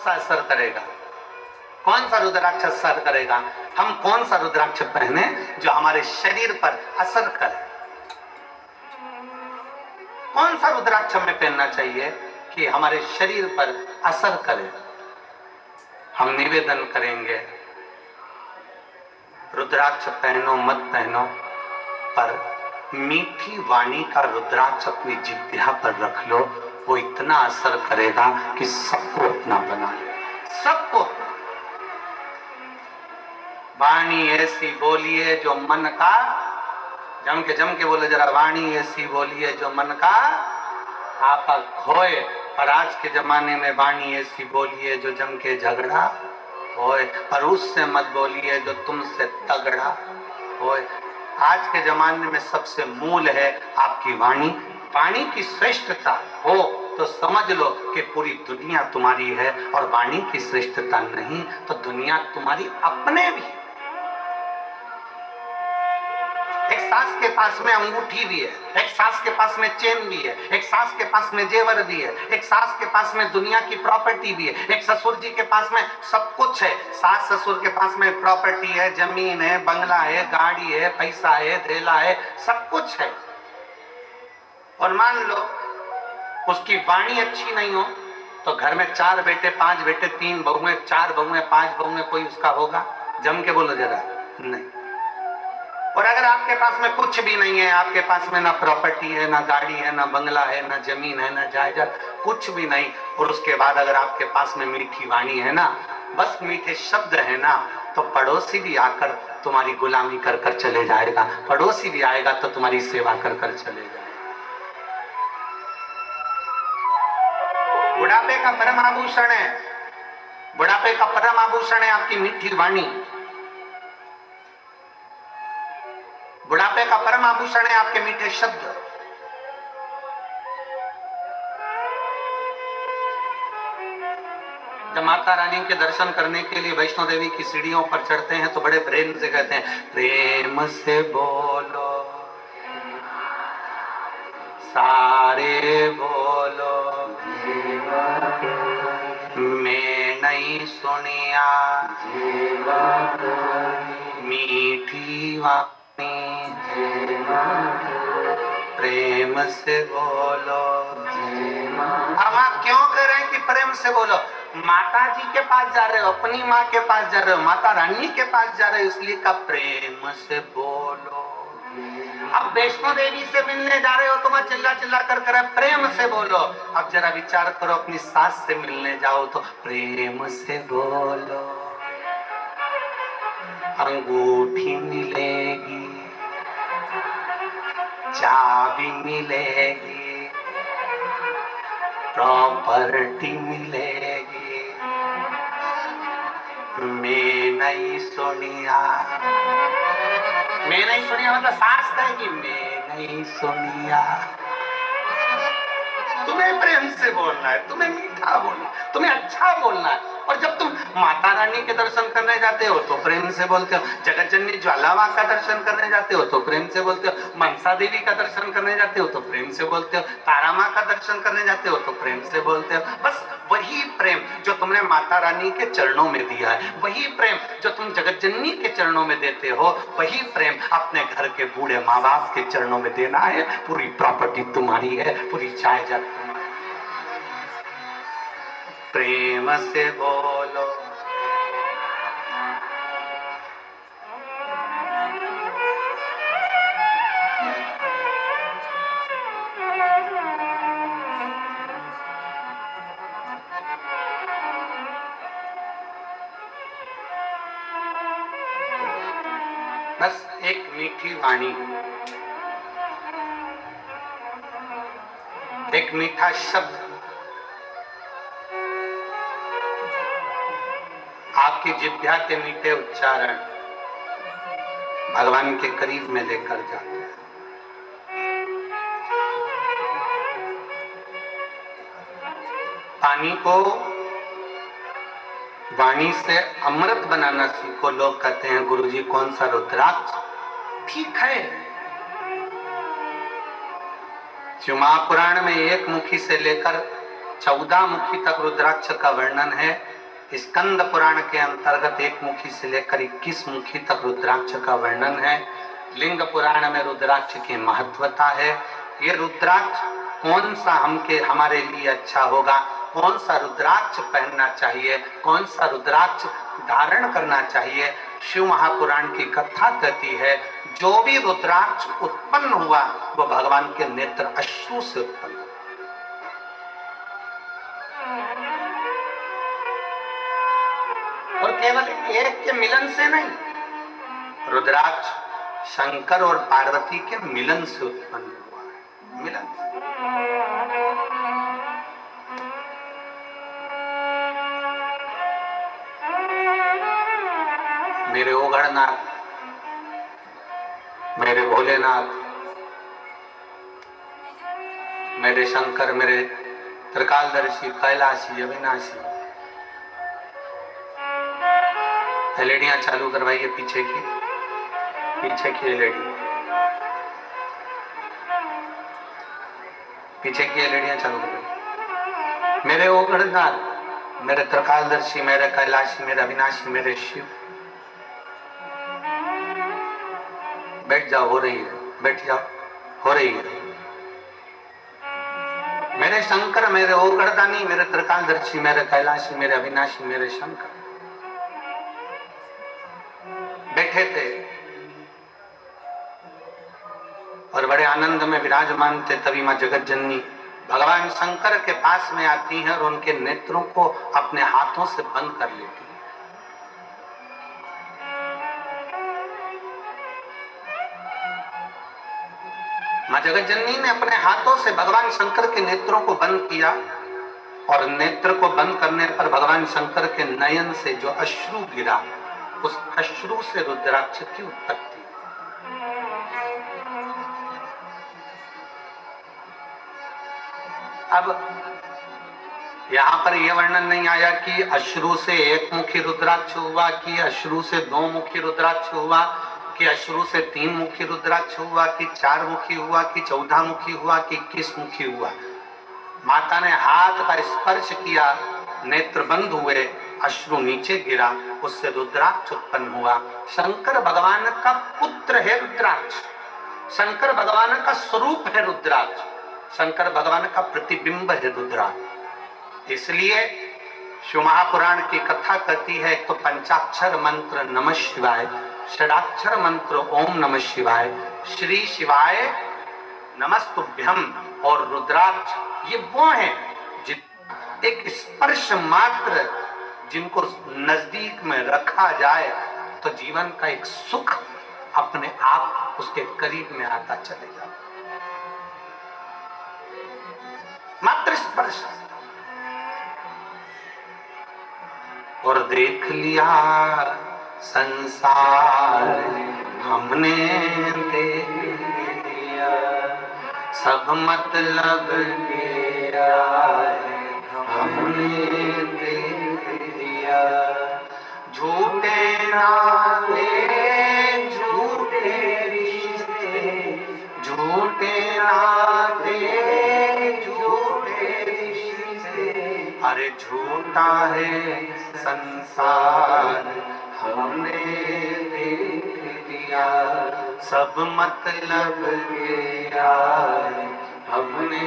सा असर करेगा? कौन सा रुद्राक्ष असर करेगा? हम कौन सा रुद्राक्ष पहने जो हमारे शरीर पर असर करे? कौन सा रुद्राक्ष हमें पहनना चाहिए कि हमारे शरीर पर असर करे? हम निवेदन करेंगे, रुद्राक्ष पहनो मत पहनो, पर मीठी वाणी का रुद्राक्ष अपनी जिह्वा पर रख लो, वो इतना असर करेगा कि सबको अपना बना ले। सबको वाणी ऐसी बोलिए जो मन का, जम के बोले जरा, वाणी ऐसी बोलिए जो मन का आपा खोए। पर आज के जमाने में वाणी ऐसी बोलिए जो जम के झगड़ा होए, पर उससे मत बोलिए जो तुमसे तगड़ा होए। आज के जमाने में सबसे मूल है आपकी वाणी। वाणी की श्रेष्ठता हो तो समझ लो कि पूरी दुनिया तुम्हारी है, और वाणी की श्रेष्ठता नहीं तो दुनिया तुम्हारी अपने भी। एक सास के पास में अंगूठी भी है, एक सास के पास में चेन भी है, एक सास के पास में जेवर भी है, एक सास के पास में दुनिया की प्रॉपर्टी भी है, एक ससुर जी के पास में सब कुछ है। सास ससुर के पास में प्रॉपर्टी है, जमीन है, बंगला है, गाड़ी है, पैसा है, धेला है, सब कुछ है। और मान लो उसकी वाणी अच्छी नहीं हो तो घर में 4 बेटे 5 बेटे 3 बहुएं 4 बहुएं 5 बहुएं, कोई उसका होगा? जम के बोलो जरा, नहीं। और अगर आपके पास में कुछ भी नहीं है, आपके पास में ना प्रॉपर्टी है, ना गाड़ी है, ना बंगला है, ना जमीन है, ना जायदाद, कुछ भी नहीं, और उसके बाद अगर आपके पास में मीठी वाणी है ना, बस मीठे शब्द है ना, तो पड़ोसी भी आकर तुम्हारी गुलामी कर कर चले जाएगा, पड़ोसी भी आएगा तो तुम्हारी सेवा कर कर चले जाएगा। बुढ़ापे का परम आभूषण है, बुढ़ापे का परम आभूषण है आपकी मीठी वाणी। बुढ़ापे का परम आभूषण है आपके मीठे शब्द। जब माता रानी के दर्शन करने के लिए वैष्णो देवी की सीढ़ियों पर चढ़ते हैं तो बड़े प्रेम से कहते हैं, प्रेम से बोलो सारे बोलो, मैं नहीं सुनिया मीठी वाणी, प्रेम से बोलो। हम आप क्यों कह रहे हैं कि प्रेम से बोलो? माता जी के पास जा रहे हो, अपनी माँ के पास जा रहे हो, माता रानी के पास जा रहे हो, इसलिए का प्रेम से बोलो। अब वैष्णो देवी से मिलने जा रहे हो तो मैं चिल्ला चिल्ला कर प्रेम से बोलो। अब जरा विचार करो, अपनी सास से मिलने जाओ तो प्रेम से बोलो। अंगूठी मिलेगी, चाबी मिलेगी, प्रॉपर्टी मिलेगी, मैं नहीं सुनिया। मैं नहीं सुनिया मतलब सास कहेगी मैं नहीं सुनिया। तुम्हें प्रेम से बोलना है, तुम्हें मीठा बोलना है, तुम्हें अच्छा बोलना है। और जब तुम माता रानी के दर्शन करने जाते हो तो प्रेम से बोलते हो, जगत जननी ज्वाला माँ का दर्शन करने जाते हो तो प्रेम से बोलते हो, मनसा देवी का दर्शन करने जाते हो तो प्रेम से बोलते हो, तारा माँ का दर्शन करने जाते हो तो प्रेम से बोलते हो। बस वही प्रेम जो तुमने माता रानी के चरणों में दिया है, वही प्रेम जो तुम जगत जननी के चरणों में देते हो, वही प्रेम अपने घर के बूढ़े माँ बाप के चरणों में देना है। पूरी प्रॉपर्टी तुम्हारी है, पूरी जायदाद तुम्हारी। प्रेम से बोलो। बस एक मीठी वाणी, एक मीठा शब्द आपकी जिह्वा के मीठे उच्चारण भगवान के करीब में लेकर जाते हैं। पानी को वाणी से अमृत बनाना सीखो। लोग कहते हैं गुरुजी कौन सा रुद्राक्ष? ठीक है, महापुराण में 1 मुखी से लेकर 14 मुखी तक रुद्राक्ष का वर्णन है। स्कंद पुराण के अंतर्गत 1 मुखी से लेकर 21 मुखी तक रुद्राक्ष का वर्णन है। लिंग पुराण में रुद्राक्ष की महत्वता है। ये रुद्राक्ष कौन सा हमारे लिए अच्छा होगा, कौन सा रुद्राक्ष पहनना चाहिए, कौन सा रुद्राक्ष धारण करना चाहिए, शिव महापुराण की कथा कहती है जो भी रुद्राक्ष उत्पन्न हुआ वो भगवान के नेत्र अश्रु से उत्पन्न हुआ। और केवल एक के मिलन से नहीं, रुद्राक्ष शंकर और पार्वती के मिलन से उत्पन्न हुआ है। मिलन मेरे ओघड़नाथ, मेरे भोलेनाथ, मेरे शंकर, मेरे त्रिकालदर्शी, कैलाशी, अविनाशी। एलईडियां चालू करवाइए पीछे की एलईडी, पीछे की एलईडियां चालू करवाइए। मेरे ओघड़नाथ, मेरे त्रिकालदर्शी, मेरे कैलाशी, मेरे अविनाशी, मेरे शिव। बैठ जाओ, हो रही है, बैठ जाओ, हो रही है। मेरे शंकर, मेरे ओघड़दानी, मेरे त्रिकालदर्शी, मेरे कैलाशी, मेरे अविनाशी, मेरे शंकर बैठे थे और बड़े आनंद में विराजमान थे। तभी मां जगत जननी भगवान शंकर के पास में आती हैं और उनके नेत्रों को अपने हाथों से बंद कर लेती है। मां जगत जननी ने अपने हाथों से भगवान शंकर के नेत्रों को बंद किया और नेत्र को बंद करने पर भगवान शंकर के नयन से जो अश्रु गिरा, उस अश्रु से रुद्राक्ष की उत्पत्ति। अब यहां पर यह वर्णन नहीं आया कि अश्रु से 1 मुखी रुद्राक्ष हुआ, कि अश्रु से 2 मुखी रुद्राक्ष हुआ, कि अश्रु से 3 मुखी रुद्राक्ष हुआ, कि 4 मुखी हुआ, कि 14 मुखी हुआ, कि 21 मुखी हुआ। माता ने हाथ का स्पर्श किया, नेत्र बंद हुए, अश्रु नीचे गिरा, उससे रुद्राक्ष उत्पन्न हुआ। शंकर भगवान का पुत्र है रुद्राक्ष, शंकर भगवान का स्वरूप है रुद्राक्ष, शंकर भगवान का प्रतिबिंब है रुद्राक्ष। इसलिए शिव महापुराण की कथा कहती है, तो पंचाक्षर मंत्र नमः शिवाय, षडाक्षर मंत्र ओम नमः शिवाय, श्री शिवाय नमस्तुभ्यम और रुद्राक्ष, ये वो हैं एक स्पर्श मात्र जिनको नजदीक में रखा जाए तो जीवन का एक सुख अपने आप उसके करीब में आता चले जाए। मात्र स्पर्श। और देख लिया संसार हमने, देख लिया सब मतलब गया हमने, देख लिया झूठे नाते झूठे रिश्ते, झूठे नाते झूठे रिश्ते, अरे झूठा है संसार हमने देख लिया सब मतलब गया हमने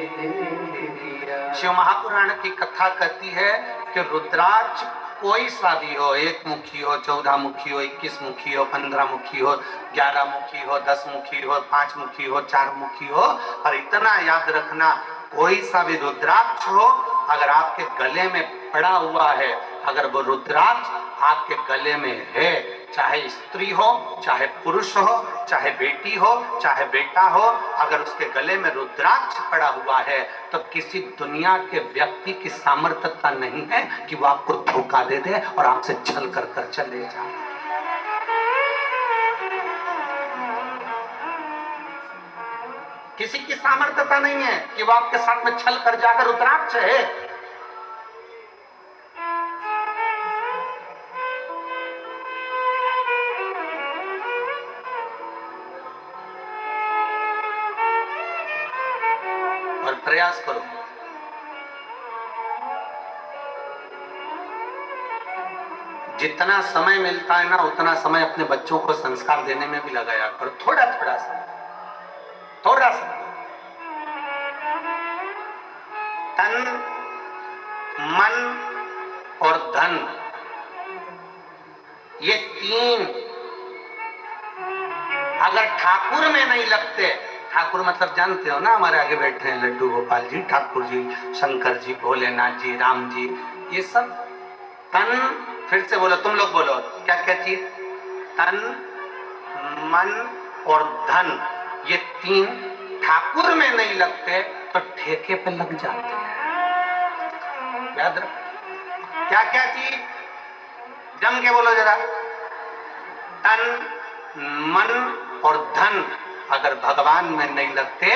देख लिया। शिव महापुराण की कथा कहती है कि रुद्राक्ष कोई सा भी हो, 1 मुखी हो, 14 मुखी हो, 21 मुखी हो, 15 मुखी हो, 11 मुखी हो, 10 मुखी हो, 5 मुखी हो, 4 मुखी हो, और इतना याद रखना, कोई सा भी रुद्राक्ष हो, अगर आपके गले में पड़ा हुआ है, अगर वो रुद्राक्ष आपके गले में है, चाहे स्त्री हो, चाहे पुरुष हो, चाहे बेटी हो, चाहे बेटा हो, अगर उसके गले में रुद्राक्ष पड़ा हुआ है तो किसी दुनिया के व्यक्ति की सामर्थ्यता नहीं है कि वो आपको धोखा दे दे और आपसे छल कर कर चले जाए। किसी की सामर्थ्यता नहीं है कि वो आपके साथ में छल कर जाकर, रुद्राक्ष है। और प्रयास करो, जितना समय मिलता है ना उतना समय अपने बच्चों को संस्कार देने में भी लगाया करो, थोड़ा थोड़ा समय, थोड़ा सा। तन, मन और धन, ये तीन अगर ठाकुर में नहीं लगते, ठाकुर मतलब जानते हो ना, हमारे आगे बैठे हैं लड्डू गोपाल जी, ठाकुर जी, शंकर जी, भोलेनाथ जी, राम जी, ये सब तन, फिर से बोलो, तुम लोग बोलो क्या क्या चीज, तन, मन और धन, ये तीन ठाकुर में नहीं लगते तो ठेके पे लग जाते हैं। याद रखो क्या क्या चीज, जम के बोलो जरा, तन, मन और धन अगर भगवान में नहीं लगते,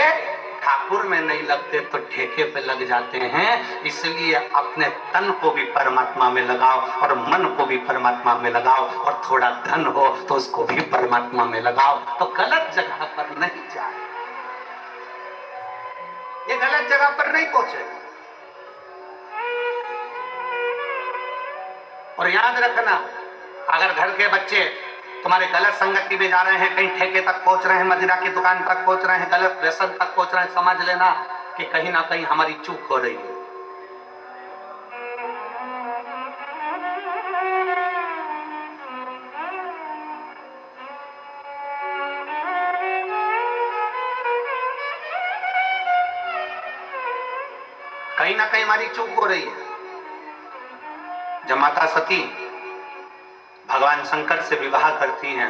ठाकुर में नहीं लगते तो ठेके पे लग जाते हैं। इसलिए अपने तन को भी परमात्मा में लगाओ और मन को भी परमात्मा में लगाओ, और थोड़ा धन हो तो उसको भी परमात्मा में लगाओ, तो गलत जगह पर नहीं जाए, ये गलत जगह पर नहीं पहुंचे। और याद रखना, अगर घर के बच्चे तुम्हारे गलत संगति में जा रहे हैं, कहीं ठेके तक पहुंच रहे हैं, मदिरा की दुकान तक पहुंच रहे हैं, गलत व्यसन तक पहुंच रहे हैं, समझ लेना कि कहीं ना कहीं हमारी चूक हो रही है। कहीं ना कहीं हमारी चूक हो रही है। जब माता सती भगवान शंकर से विवाह करती हैं,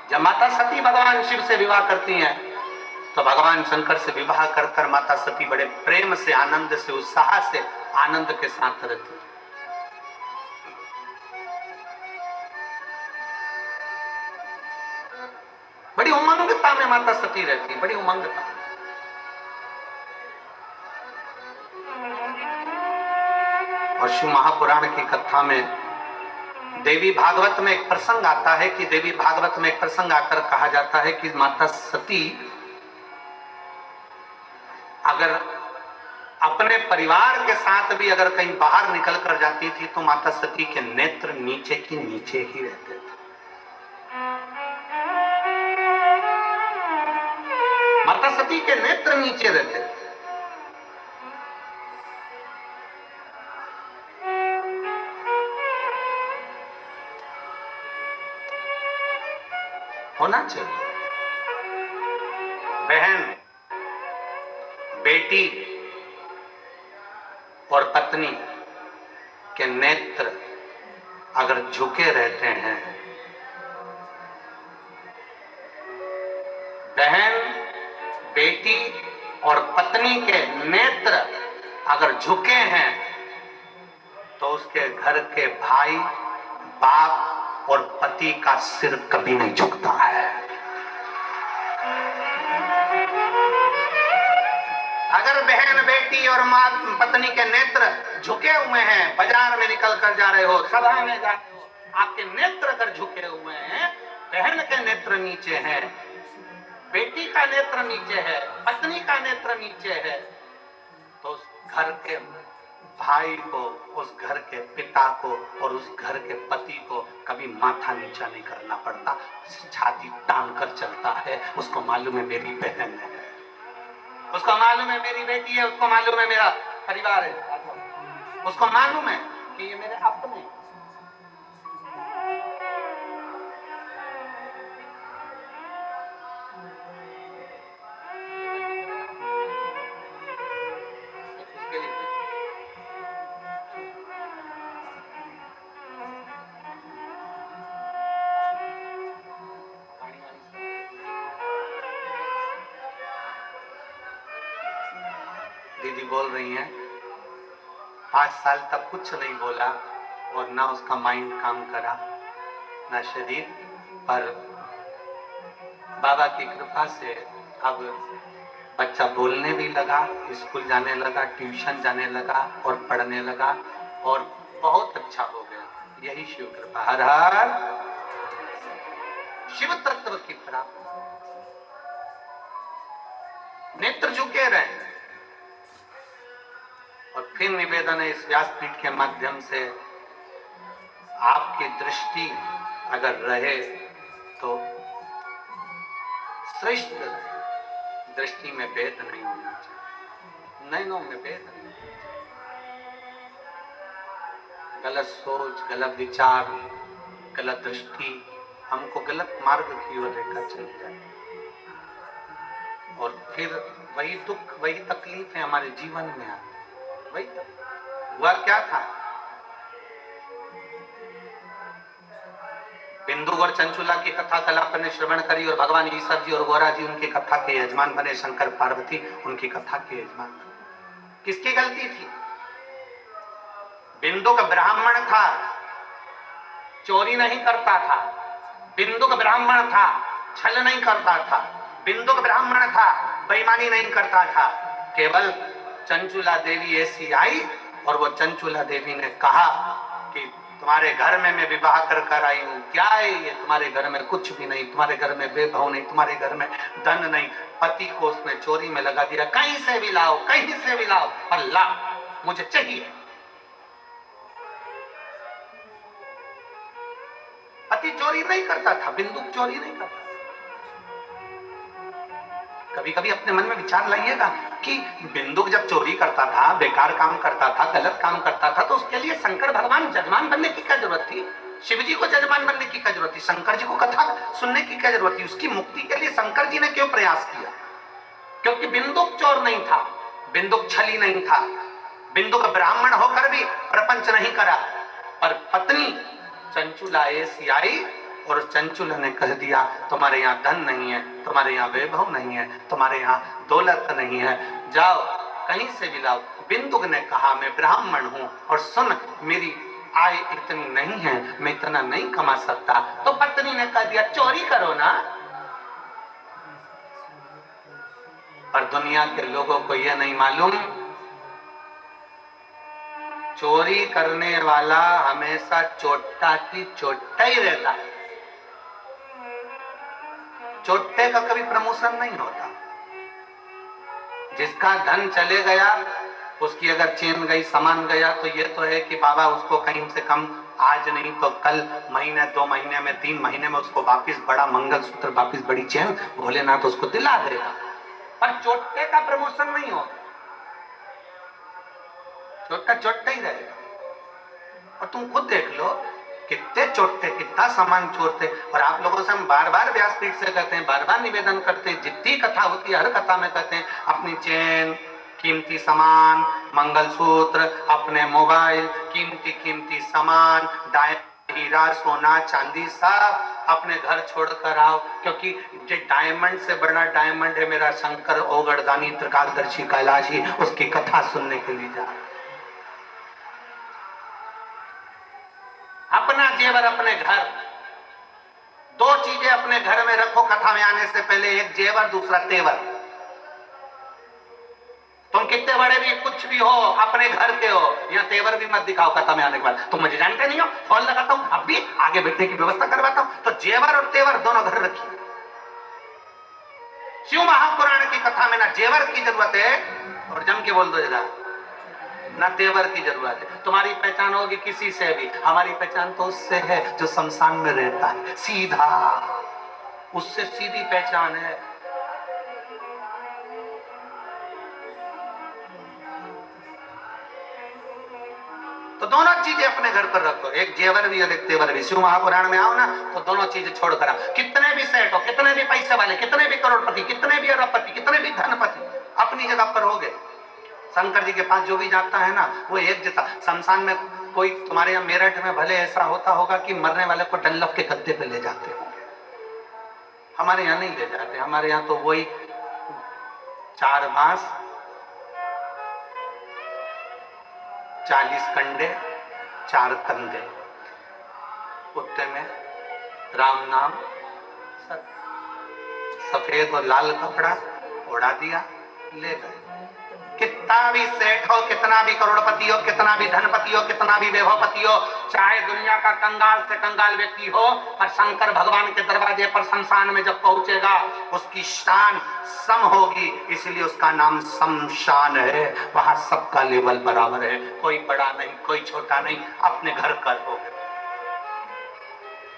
जब माता सती भगवान शिव से विवाह करती हैं, तो भगवान शंकर से विवाह कर कर माता सती बड़े प्रेम से, आनंद से, उत्साह से, आनंद के साथ रहती है। बड़ी उमंगता में माता सती रहती है, बड़ी उमंगता। और शिव महापुराण की कथा में देवी भागवत में एक प्रसंग आता है कि देवी भागवत में एक प्रसंग आकर कहा जाता है कि माता सती अगर अपने परिवार के साथ भी अगर कहीं बाहर निकल कर जाती थी तो माता सती के नेत्र नीचे की नीचे ही रहते थे। माता सती के नेत्र नीचे रहते थे। होना चाहिए। बहन, बेटी और पत्नी के नेत्र अगर झुके रहते हैं, बहन, बेटी और पत्नी के नेत्र अगर झुके हैं तो उसके घर के भाई, बाप और पति का सिर कभी नहीं झुकता है। अगर बहन, बेटी और मां, पत्नी के नेत्र झुके हुए हैं, बाजार में निकल कर जा रहे हो, सभा में जा रहे हो, आपके नेत्र अगर झुके हुए हैं, बहन के नेत्र नीचे हैं, बेटी का नेत्र नीचे है, पत्नी का नेत्र नीचे है, तो उस घर के भाई को, उस घर के पिता को और उस घर के पति को कभी माथा नीचा नहीं करना पड़ता, छाती तान कर चलता है। उसको मालूम है मेरी बहन है, उसको मालूम है मेरी बेटी है, उसको मालूम है मेरा परिवार है, उसको मालूम है कि ये मेरे अपने। दीदी बोल रही हैं 5 साल तक कुछ नहीं बोला और ना उसका माइंड काम करा, ना शरीर, पर बाबा की कृपा से अब बच्चा बोलने भी लगा, स्कूल जाने लगा, ट्यूशन जाने लगा और पढ़ने लगा और बहुत अच्छा हो गया। यही शिव कृपा। हर हर शिव तत्व की प्राप्ति। नेत्र झुके रहे। और फिर निवेदन है इस व्यासपीठ के माध्यम से आपकी दृष्टि अगर रहे तो श्रेष्ठ रहे। दृष्टि में भेद नहीं होना चाहिए, नयनों में भेद नहीं, गलत सोच, गलत विचार, गलत दृष्टि हमको गलत मार्ग की ओर लेकर चल जाए और फिर वही दुख, वही तकलीफ है हमारे जीवन में आती। वही हुआ क्या था, बिंदु और चंचुला की कथा कलाप ने श्रवण करी और भगवान ईश्वर जी और गौरा जी उनकी कथा के यजमान बने, शंकर पार्वती उनकी कथा के यजमान बने। किसकी गलती थी? बिंदु का ब्राह्मण था, चोरी नहीं करता था। बिंदु का ब्राह्मण था, छल नहीं करता था। बिंदु का ब्राह्मण था, बेईमानी नहीं करता था। केवल चंचुला देवी ऐसी आई और वो चंचुला देवी ने कहा कि तुम्हारे घर में मैं विवाह कर आई हूं, क्या है ये? तुम्हारे घर में कुछ भी नहीं, तुम्हारे घर में वैभव नहीं, तुम्हारे घर में धन नहीं। पति को उसने चोरी में लगा दिया, कहीं से भी लाओ, कहीं से भी लाओ, अल्लाह मुझे चाहिए। पति चोरी नहीं करता था, बिंदु चोरी नहीं करता। कभी कभी अपने मन में विचार लाइएगा कि बिंदु जब चोरी करता था, बेकार काम करता था, गलत काम करता था, तो उसके लिए शंकर भगवान जजमान बनने की क्या जरूरत थी? शिव जी को जजमान बनने की क्या जरूरत थी? शंकर जी को कथा सुनने की क्या जरूरत थी? उसकी मुक्ति के लिए शंकर जी ने क्यों प्रयास किया? क्योंकि बिंदु चोर नहीं था, बिंदु छली नहीं था, बिंदु का ब्राह्मण होकर भी प्रपंच नहीं करा। पर पत्नी चंचुला ऐसी आई और चंचुला ने कह दिया तुम्हारे यहाँ धन नहीं है, तुम्हारे यहाँ वैभव नहीं है, तुम्हारे यहाँ दौलत नहीं है, जाओ कहीं से भी लाओ। बिंदु ने कहा मैं ब्राह्मण हूं और सुन मेरी आय इतनी नहीं है, मैं इतना नहीं कमा सकता। तो पत्नी ने कह दिया चोरी करो ना। पर दुनिया के लोगों को यह नहीं मालूम, चोरी करने वाला हमेशा चोट्टा की चोट्टा ही रहता है। चोट्टे का कभी प्रमोशन नहीं होता। जिसका धन चले गया, उसकी अगर चेन गई, सामान गया, तो ये तो है कि बाबा उसको कहीं से कम आज नहीं तो कल, महीने 2 महीने में 3 महीने में उसको वापिस बड़ा मंगलसूत्र, वापिस बड़ी चेन भोलेनाथ उसको दिला देगा। पर चोट्टे का प्रमोशन नहीं होता, चोट्टा चोट्टा ही रहेगा। और तुम खुद देख लो कितने चोट्टे, कितना सामान चोरते। और आप लोगों से हम बार बार व्यासपीठ से कहते हैं, बार बार निवेदन करते हैं, जितनी कथा होती है हर कथा में कहते हैं अपनी चेन, कीमती सामान, मंगलसूत्र, अपने मोबाइल, कीमती कीमती सामान, हीरा सोना चांदी सब अपने घर छोड़कर आओ। क्योंकि जो डायमंड से बड़ा डायमंड है मेरा शंकर ओगड़दानी त्रिकालदर्शी कैलाशी, उसकी कथा सुनने के लिए जा। अपना जेवर अपने घर, 2 चीजें अपने घर में रखो कथा में आने से पहले, एक जेवर दूसरा तेवर। तुम कितने बड़े भी कुछ भी हो, अपने घर के हो, यहाँ तेवर भी मत दिखाओ कथा में आने के बाद। तुम मुझे जानते नहीं हो, फोन लगाता हूं, अब भी आगे बैठने की व्यवस्था करवाता हूं, तो जेवर और तेवर दोनों घर रखिए। शिव महापुराण की कथा में ना जेवर की जरूरत है, और जम के बोल दो जरा, ना तेवर की जरूरत है। तुम्हारी पहचान होगी किसी से भी, हमारी पहचान तो उससे है जो शमशान में रहता है, सीधा, उससे सीधी पहचान है। तो दोनों चीजें अपने घर पर रखो, एक जेवर भी और एक तेवर भी। शिव महापुराण में आओ ना तो दोनों चीजें छोड़कर आओ। कितने भी सेठ हो, कितने भी पैसे वाले, कितने भी करोड़पति, कितने भी अरबपति, कितने भी धनपति, अपनी जगह पर हो गए। शंकर जी के पास जो भी जाता है ना वो एक जैसा। शमशान में कोई तुम्हारे यहाँ मेरठ में भले ऐसा होता होगा कि मरने वाले को डल्लफ के गद्दे पे ले जाते होंगे, हमारे यहाँ नहीं ले जाते। हमारे यहाँ तो वही 4 बांस, 40 कंडे, 4 कंधे, कुत्ते में राम नाम, सफेद और लाल कपड़ा ओढ़ा दिया, ले गए। कितना भी सेठ हो, कितना भी करोड़पति हो, कितना भी धनपति हो, कितना भी वैभवपति हो, चाहे दुनिया का कंगाल से कंगाल व्यक्ति हो, पर शंकर भगवान के दरवाजे पर शमशान में जब पहुंचेगा उसकी शान सम होगी, इसलिए उसका नाम शमशान है। वहां सबका लेवल बराबर है, कोई बड़ा नहीं, कोई छोटा नहीं, अपने घर का हो।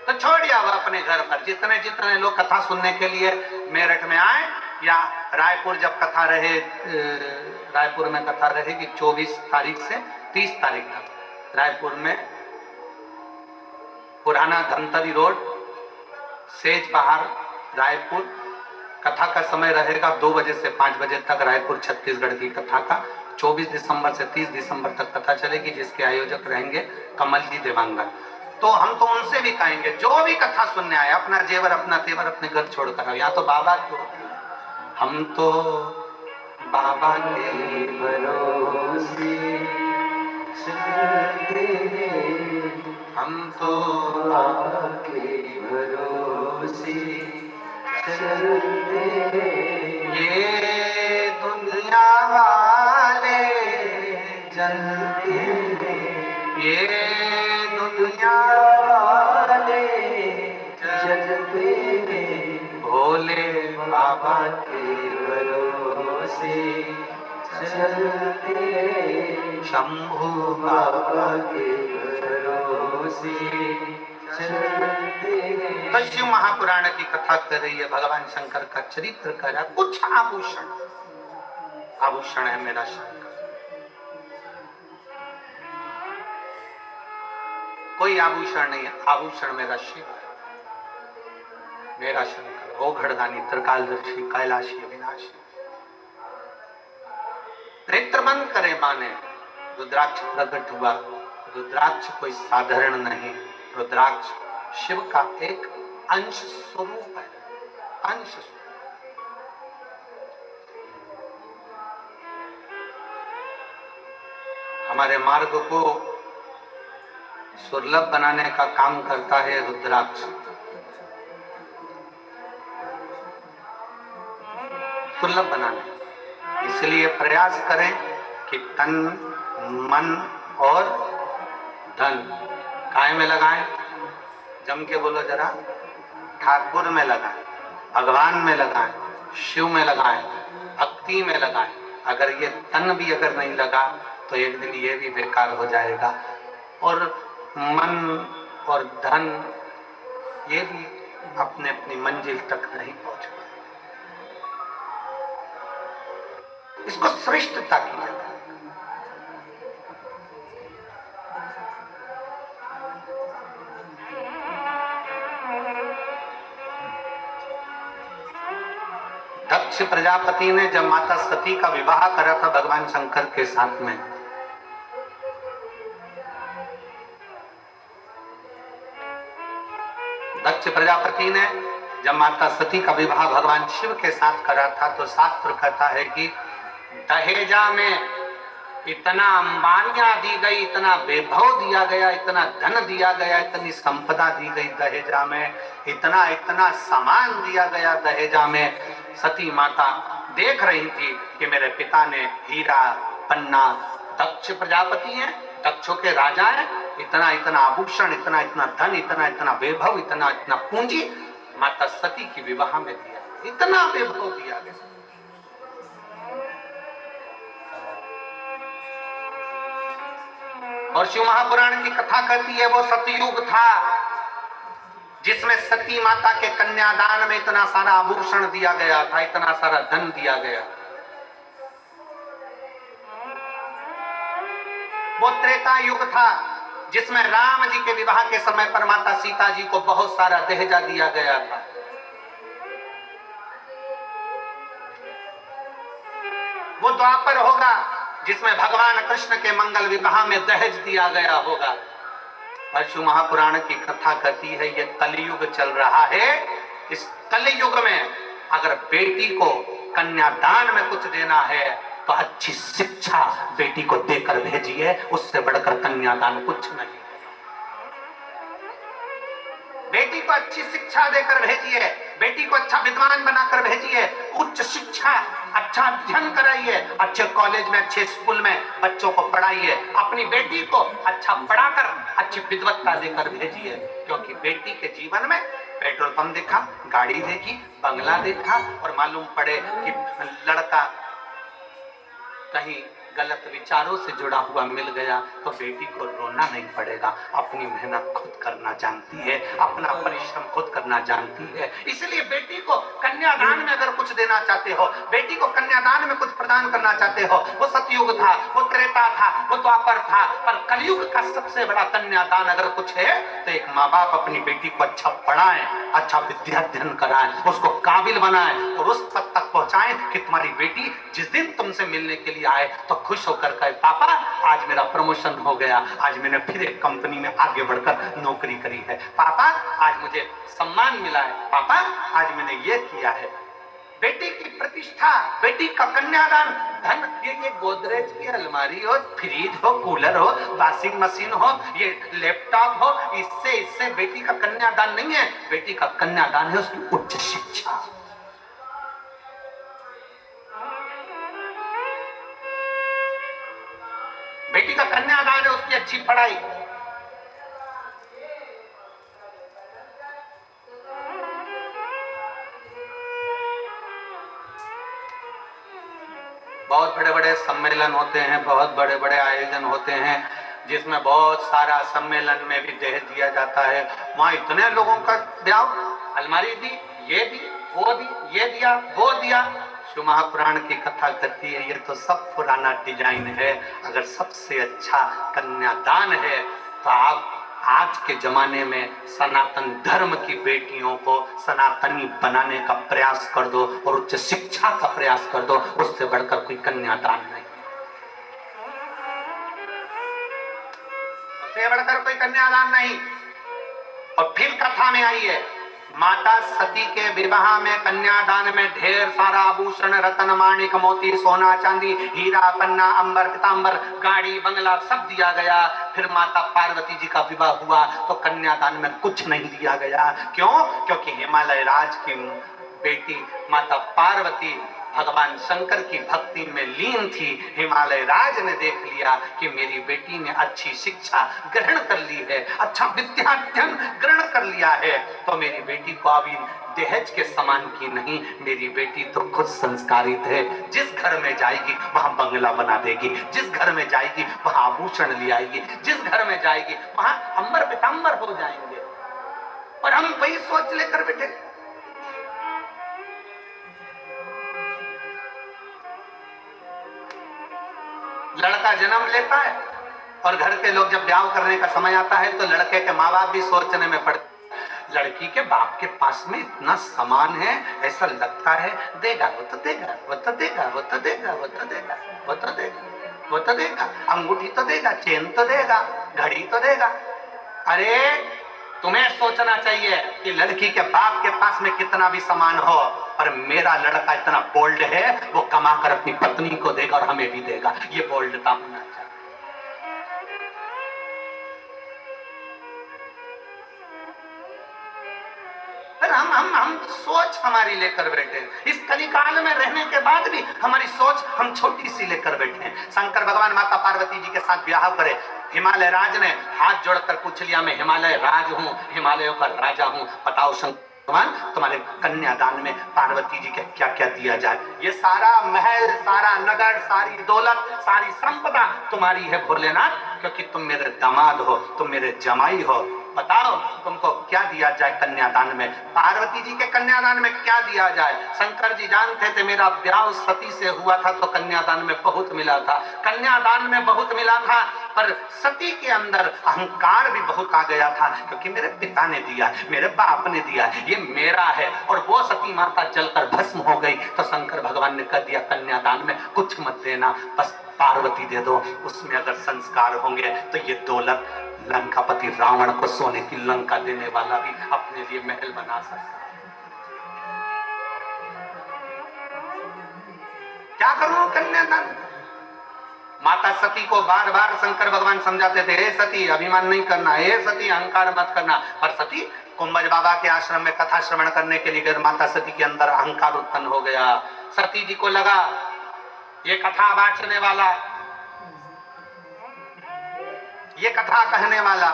तो छोड़ जाओ अपने घर पर। जितने जितने लोग कथा सुनने के लिए मेरठ में आए या रायपुर, जब कथा रहे, रायपुर में कथा रहेगी 24 तारीख से 30 तारीख तक रायपुर में, पुराना धमतरी रोड, सेज बाहर, रायपुर। कथा का समय रहेगा 2 बजे से 5 बजे तक, रायपुर छत्तीसगढ़ की कथा का। 24 दिसंबर से 30 दिसंबर तक कथा चलेगी, जिसके आयोजक रहेंगे कमल जी देवांगन। तो हम तो उनसे भी कहेंगे, जो भी कथा सुनने आए अपना जेवर अपना तेवर अपने घर छोड़कर आओ। यहाँ तो बाबा क्यों, हम तो बाबा के भरोसे चलते हैं, हम तो बाबा के भरोसे चलते हैं। ये दुनिया वाले जलते हैं, ये दुनिया वाले जलते हैं, भोले बाबा के भरोसे चलते हैं, शंभू बाबा के भरोसे चलते हैं। तो शिव महापुराण की कथा कर रही है, भगवान शंकर का चरित्र कर रहा है। कुछ आभूषण, आभूषण है मेरा शंकर, कोई आभूषण नहीं है, आभूषण मेरा शिव है, मेरा शंकर। वो घड़दानी, त्रिकालदर्शी, कैलाशी, अविनाशी। नेत्र बंद करे माने, रुद्राक्ष प्रकट हुआ। रुद्राक्ष कोई साधारण नहीं, रुद्राक्ष शिव का एक अंश स्वरूप है, अंश स्वरूप। हमारे मार्ग को सुलभ बनाने का काम करता है रुद्राक्ष। सुलभ बनाने, इसलिए प्रयास करें कि तन, मन और धन काय में लगाएं। जम के बोलो जरा, ठाकुर में लगाएं, भगवान में लगाएं, शिव में लगाएं, भक्ति में लगाएं। अगर ये तन भी अगर नहीं लगा तो एक दिन ये भी बेकार हो जाएगा, और मन और धन ये भी अपने अपनी मंजिल तक नहीं पहुंच पाए। इसको श्रेष्ठता किया जाए। दक्ष प्रजापति ने जब माता सती का विवाह करा था भगवान शंकर के साथ में, दक्ष प्रजापति ने जब माता सती का विवाह भगवान शिव के साथ करा था, तो शास्त्र कहता है कि दहेजा में इतना अंबानियां दी गई, इतना वैभव दिया गया, इतना धन दिया गया, इतनी संपदा दी गई दहेजा में, इतना इतना सामान दिया गया दहेजा में। सती माता देख रही थी कि मेरे पिता ने हीरा पन्ना, दक्ष प्रजापति हैं, दक्षों के राजा हैं, इतना इतना आभूषण, इतना इतना धन, इतना इतना वैभव, इतना इतना पूंजी माता सती की विवाह में दिया, इतना वैभव दिया गया। और शिव महापुराण की कथा कहती है वो सतयुग था जिसमें सती माता के कन्यादान में इतना सारा आभूषण दिया गया था, इतना सारा धन दिया गया। वो त्रेता युग था जिसमें राम जी के विवाह के समय पर माता सीता जी को बहुत सारा दहेजा दिया गया था। वो द्वापर होगा जिसमें भगवान कृष्ण के मंगल विवाह में दहेज दिया गया होगा। शिव महापुराण की कथा कहती है ये कलयुग चल रहा है, इस कलयुग में अगर बेटी को कन्यादान में कुछ देना है तो अच्छी शिक्षा बेटी को देकर भेजिए, उससे बढ़कर कन्यादान कुछ नहीं। बेटी को अच्छी शिक्षा देकर भेजिए, बेटी को अच्छा विद्वान बनाकर भेजिए, उच्च शिक्षा, अच्छा अध्ययन कराइए, अच्छे कॉलेज में, अच्छे स्कूल में बच्चों को पढ़ाइए, अपनी बेटी को अच्छा पढ़ाकर अच्छी विद्वत्ता देकर भेजिए। क्योंकि बेटी के जीवन में पेट्रोल पंप देखा, गाड़ी देखी, बंगला देखा, और मालूम पड़े कि लड़का कहीं गलत विचारों से जुड़ा हुआ मिल गया तो बेटी को रोना नहीं पड़ेगा। अपनी मेहनत खुद करना जानती है, अपना परिश्रम खुद करना जानती है। इसलिए बेटी को कन्यादान में अगर कुछ देना चाहते हो, बेटी को कन्यादान में कुछ प्रदान करना चाहते हो, वो सतयुग था, वो त्रेता था, वो द्वापर था, पर कलयुग का सबसे बड़ा कन्यादान अगर कुछ है तो एक माँ बाप अपनी बेटी को अच्छा पढ़ाएं, अच्छा विद्याध्ययन कराएं, उसको काबिल बनाएं और उस पद तक पहुंचाएं कि तुम्हारी बेटी जिस दिन तुमसे मिलने के लिए आए तो खुश होकर कहे, पापा आज मेरा प्रमोशन हो गया, आज मैंने फिर एक कंपनी में आगे बढ़कर नौकरी करी है, पापा आज मुझे सम्मान मिला है, पापा आज मैंने ये किया है। बेटी की प्रतिष्ठा, बेटी का कन्यादान, धन, ये गोदरेज की अलमारी हो, फ्रिज हो, कूलर हो, वॉशिंग मशीन हो, ये लैपटॉप हो, इससे बेटी का कन्यादान नहीं है। बेटी का कन्यादान है उसकी उच्च शिक्षा। बेटी का कन्यादान है उसकी अच्छी पढ़ाई। बहुत बड़े बड़े सम्मेलन होते हैं, बहुत बड़े बड़े आयोजन होते हैं जिसमें बहुत सारा सम्मेलन में भी दहेज दिया जाता है। वहां इतने लोगों का ब्याह, अलमारी दी, ये दी, वो दी, ये दिया, वो दिया। शिव महापुराण की कथा करती है ये तो सब पुराना डिजाइन है। अगर सबसे अच्छा कन्यादान है तो आप आज के जमाने में सनातन धर्म की बेटियों को सनातनी बनाने का प्रयास कर दो और उच्च शिक्षा का प्रयास कर दो, उससे बढ़कर कोई कन्यादान नहीं, उससे बढ़कर कोई कन्यादान नहीं। और फिर कथा में आई है, माता सती के विवाह में कन्यादान में ढेर सारा आभूषण, रतन, माणिक, मोती, सोना, चांदी, हीरा, पन्ना, अंबर, पीतांबर, गाड़ी, बंगला सब दिया गया। फिर माता पार्वती जी का विवाह हुआ तो कन्यादान में कुछ नहीं दिया गया। क्यों? क्योंकि हिमालय राज की बेटी माता पार्वती भगवान शंकर की भक्ति में लीन थी। हिमालय राज ने देख लिया कि मेरी बेटी ने अच्छी शिक्षा ग्रहण कर ली है, अच्छा विद्याध्ययन ग्रहण कर लिया है, तो मेरी बेटी को अभी दहेज के समान की नहीं, मेरी बेटी तो खुद संस्कारित है। जिस घर में जाएगी वहां बंगला बना देगी, जिस घर में जाएगी वहां आभूषण ले आएगी, जिस घर में जाएगी वहां अंबर पितांबर हो जाएंगे। और हम वही सोच लेकर बैठे। लड़का जन्म लेता है और घर के लोग जब ब्याह करने का समय आता है तो लड़के के माँ बाप भी सोचने में पड़ते, लड़की के बाप के पास में इतना सामान है, ऐसा लगता है देगा, वो तो देगा, वो तो देगा, वो तो देगा, वो तो देगा, वो तो देगा, वो तो देगा, अंगूठी तो देगा, चेन तो देगा, घड़ी तो देगा। अरे तुम्हें सोचना चाहिए कि लड़की के बाप के पास में कितना भी सामान हो, पर मेरा लड़का इतना बोल्ड है, वो कमाकर अपनी पत्नी को देगा और हमें भी देगा। ये बोल्डता होना चाहिए। हम सोच हमारी लेकर बैठे, इस कलिकाल में रहने के बाद भी हमारी सोच हम छोटी सी लेकर बैठे हैं। शंकर भगवान माता पार्वती जी के साथ ब्याह करे, हिमालय राज ने हाथ जोड़कर पूछ लिया, मैं हिमालय राज हूं, हिमालयों का राजा हूं, बताओ शंकर भगवान तुम्हारे कन्यादान में पार्वती जी के क्या क्या दिया जाए। ये सारा महल, सारा नगर, सारी दौलत, सारी संपदा तुम्हारी है भोलेनाथ, क्योंकि तुम मेरे दामाद हो, तुम मेरे जमाई हो, बताओ तुमको क्या दिया जाए कन्यादान में। पार्वती जी के कन्यादान में क्या दिया जाए? शंकर जी जानते थे मेरा ब्याह सती से हुआ था तो कन्यादान में बहुत मिला था, कन्यादान में बहुत मिला था, पर सती के अंदर अहंकार भी बहुत आ गया था, क्योंकि मेरे पिता ने दिया, मेरे बाप ने दिया, ये मेरा है। और वो सती माता जलकर भस्म हो गई तो शंकर भगवान ने कह दिया कन्यादान में कुछ मत देना, बस पार्वती दे दो, उसमें अगर संस्कार होंगे तो ये दौलत लंकापति रावण को सोने की लंका देने वाला भी अपने लिए महल बना सकता है। क्या करूं कन्यादान? माता सती को बार बार शंकर भगवान समझाते थे, हे सती अभिमान नहीं करना, हे सती अहंकार मत करना, पर सती कुंभज बाबा के आश्रम में कथा श्रवण करने के लिए माता सती के अंदर अहंकार उत्पन्न हो गया। सती जी को लगा ये कथा बांटने वाला, ये कथा कहने वाला,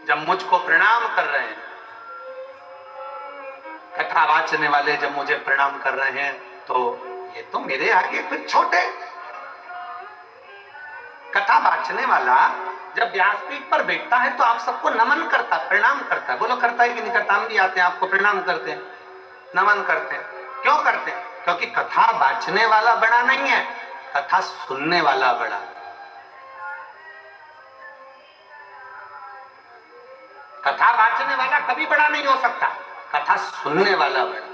जब मुझको प्रणाम कर रहे हैं, कथा वाचने वाले जब मुझे प्रणाम कर रहे हैं तो ये तो मेरे आगे फिर छोटे। कथा बांटने वाला जब व्यासपीठ पर बैठता है तो आप सबको नमन करता, प्रणाम करता है। बोलो करता है कि नहीं करता? हम भी आते हैं, आपको प्रणाम करते हैं, नमन करते हैं। क्यों करते हैं? क्योंकि कथा बांटने वाला बड़ा नहीं है, कथा सुनने वाला बड़ा। कथा बांटने वाला कभी बड़ा नहीं हो सकता, कथा सुनने वाला बड़ा।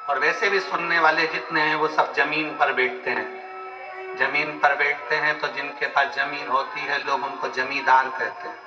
और वैसे भी सुनने वाले जितने हैं वो सब जमीन पर बैठते हैं। जमीन पर बैठते हैं तो जिनके पास जमीन होती है लोग उनको जमींदार कहते हैं।